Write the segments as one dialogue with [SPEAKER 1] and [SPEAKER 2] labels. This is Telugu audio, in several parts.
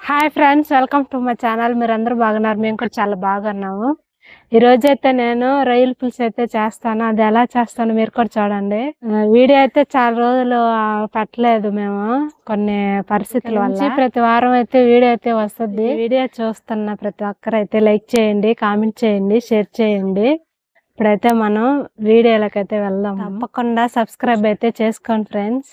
[SPEAKER 1] Hi friends, welcome to my channel. మీరు అందరూ బాగున్నారు, మేము కూడా చాలా బాగున్నాము. ఈ రోజైతే నేను రొయ్యల పులుసు అయితే చేస్తాను. అది ఎలా చేస్తాను మీరు కూడా చూడండి. వీడియో అయితే చాలా రోజులు పెట్టలేదు మేము, కొన్ని పరిస్థితుల వల్ల. ప్రతి వారం అయితే వీడియో అయితే వస్తుంది. వీడియో చూస్తున్న ప్రతి ఒక్కరు అయితే లైక్ చేయండి, కామెంట్ చేయండి, షేర్ చేయండి. ఇప్పుడైతే మనం వీడియోలకైతే వెళ్దాం. తప్పకుండా సబ్స్క్రైబ్ అయితే చేసుకోండి ఫ్రెండ్స్.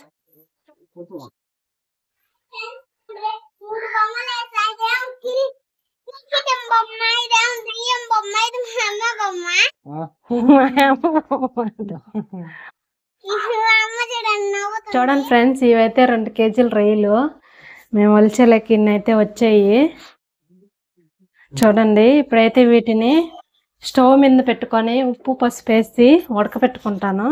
[SPEAKER 1] చూడండి ఫ్రెండ్స్, ఇవైతే 2 కేజీల రొయ్యలు మేము ఒలిచేలకి ఇన్నైతే వచ్చాయి. చూడండి, ఇప్పుడైతే వీటిని స్టవ్ మీద పెట్టుకొని ఉప్పు పసుపు వేసి ఉడకపెట్టుకుంటాను.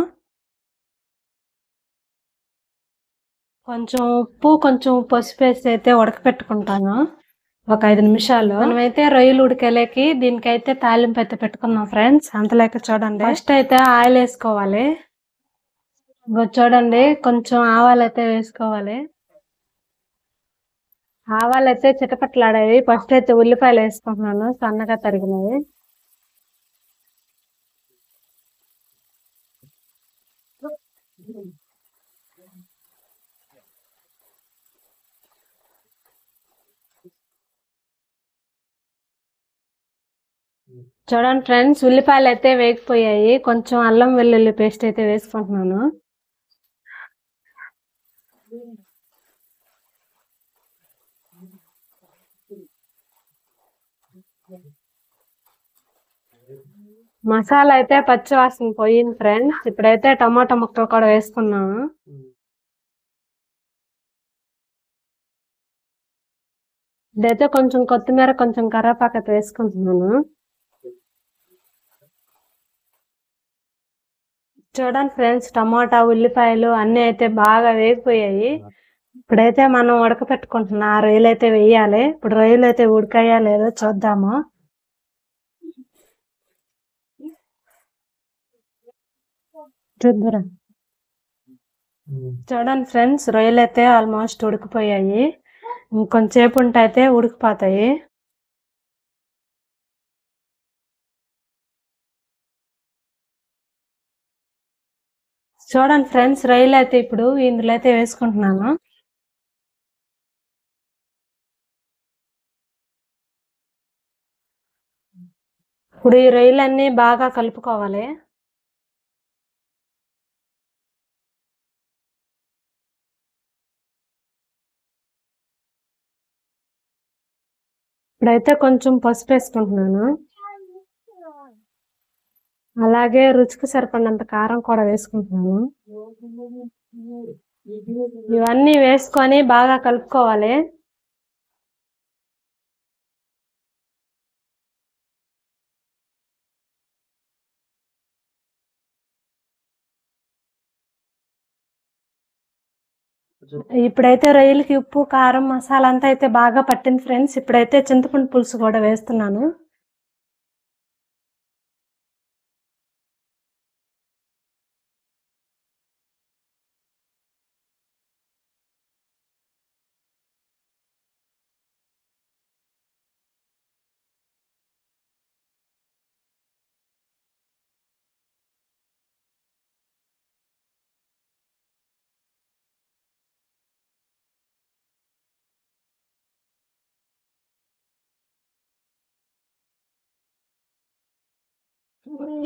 [SPEAKER 1] కొంచెం ఉప్పు కొంచెం పసుపు వేసి అయితే ఉడకపెట్టుకుంటాను ఒక 5 నిమిషాలు. మనమైతే రొయ్యలు ఉడికేలేకి దీనికైతే తాలింపు అయితే పెట్టుకున్నాం ఫ్రెండ్స్. అంతలేక చూడండి, ఫస్ట్ అయితే ఆయిల్ వేసుకోవాలి. చూడండి, కొంచెం ఆవాలు అయితే వేసుకోవాలి. ఆవాలు అయితే చిటపట్లాడేవి. ఫస్ట్ అయితే ఉల్లిపాయలు వేసుకుంటున్నాను, సన్నగా తరిగినవి. చూడండి ఫ్రెండ్స్, ఉల్లిపాయలు అయితే వేగిపోయాయి. కొంచెం అల్లం వెల్లుల్లి పేస్ట్ అయితే వేసుకుంటున్నాను. మసాలా అయితే పచ్చి వాసన పోయింది ఫ్రెండ్స్. ఇప్పుడైతే టమాటా ముక్కలు కూడా వేసుకున్నాను. ఇదైతే కొంచెం కొత్తిమీర కొంచెం కరివేపాకు అయితే వేసుకుంటున్నాను. చూడండి ఫ్రెండ్స్, టమాటా ఉల్లిపాయలు అన్ని అయితే బాగా వేగిపోయాయి. ఇప్పుడైతే మనం ఉడకపెట్టుకుంటున్నా రొయ్యలు అయితే వేయాలి. ఇప్పుడు రొయ్యలు అయితే ఉడికాయా లేదో చూద్దాము. చూద్దురా. చూడండి ఫ్రెండ్స్, రొయ్యలు అయితే ఆల్మోస్ట్ ఉడికిపోయాయి. ఇంకొంచెంసేపు ఉంటే అయితే ఉడికిపోతాయి. చూడండి ఫ్రెండ్స్, రొయ్యలు అయితే ఇప్పుడు ఇందులో అయితే వేసుకుంటున్నాను. ఇప్పుడు ఈ రొయ్యలన్నీ బాగా కలుపుకోవాలి. ఇప్పుడైతే కొంచెం పసుపు వేసుకుంటున్నాను. అలాగే రుచికి సరిపడినంత కారం కూడా వేసుకుంటున్నాను. ఇవన్నీ వేసుకొని బాగా కలుపుకోవాలి. ఇప్పుడైతే రొయ్యలకి ఉప్పు కారం మసాలా అంతా అయితే బాగా పట్టింది ఫ్రెండ్స్. ఇప్పుడైతే చింతపండు పులుసు కూడా వేస్తున్నాను.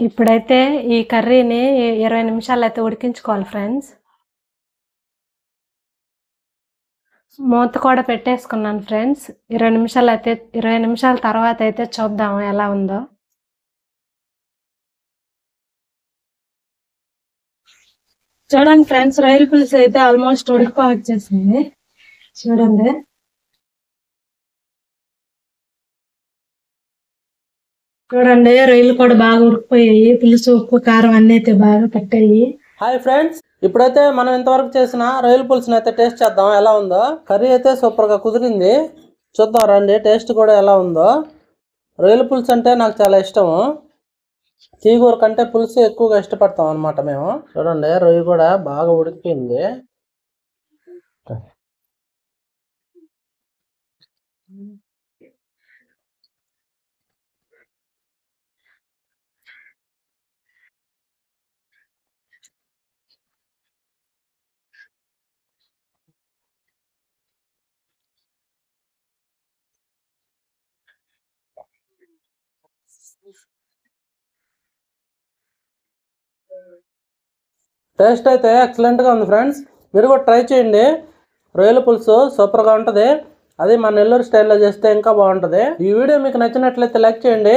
[SPEAKER 1] ఇప్పుడైతే ఈ కర్రీని 20 నిమిషాలు అయితే ఉడికించుకోవాలి ఫ్రెండ్స్. మూత కూడా పెట్టేసుకున్నాను ఫ్రెండ్స్. 20 నిమిషాల తర్వాత అయితే చూద్దాము ఎలా ఉందో. చూడండి ఫ్రెండ్స్, రొయ్యల పులుసు అయితే ఆల్మోస్ట్ ఉడికిపోవచ్చేసింది. చూడండి, చూడండి రొయ్యలు కూడా బాగా ఉడికిపోయాయి. పులుసు ఉప్పు కారం అన్ని అయితే బాగా పట్టాయి.
[SPEAKER 2] హాయ్ ఫ్రెండ్స్, ఇప్పుడైతే మనం ఇంతవరకు చేసిన రొయ్యల పులుసుని అయితే టేస్ట్ చేద్దాం ఎలా ఉందో. కర్రీ అయితే సూపర్గా కుదిరింది. చూద్దాం రండి టేస్ట్ కూడా ఎలా ఉందో. రొయ్యల పులుసు అంటే నాకు చాలా ఇష్టము. తీగూర కంటే పులుసు ఎక్కువగా ఇష్టపడతాం అనమాట మేము. చూడండి రొయ్య కూడా బాగా ఉడికిపోయింది. టేస్ట్ అయితే ఎక్సలెంట్గా ఉంది ఫ్రెండ్స్. మీరు కూడా ట్రై చేయండి. రొయ్యల పులుసు సూపర్గా ఉంటుంది. అది మన నెల్లూరు స్టైల్లో చేస్తే ఇంకా బాగుంటుంది. ఈ వీడియో మీకు నచ్చినట్లయితే లైక్ చేయండి.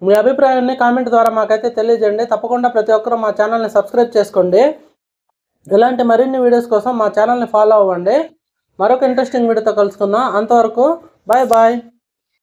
[SPEAKER 2] మీ అభిప్రాయాన్ని కామెంట్ ద్వారా మాకైతే తెలియజేయండి. తప్పకుండా ప్రతి ఒక్కరూ మా ఛానల్ని సబ్స్క్రైబ్ చేసుకోండి. ఇలాంటి మరిన్ని వీడియోస్ కోసం మా ఛానల్ని ఫాలో అవ్వండి. మరొక ఇంట్రెస్టింగ్ వీడియోతో కలుసుకుందాం. అంతవరకు బాయ్ బాయ్.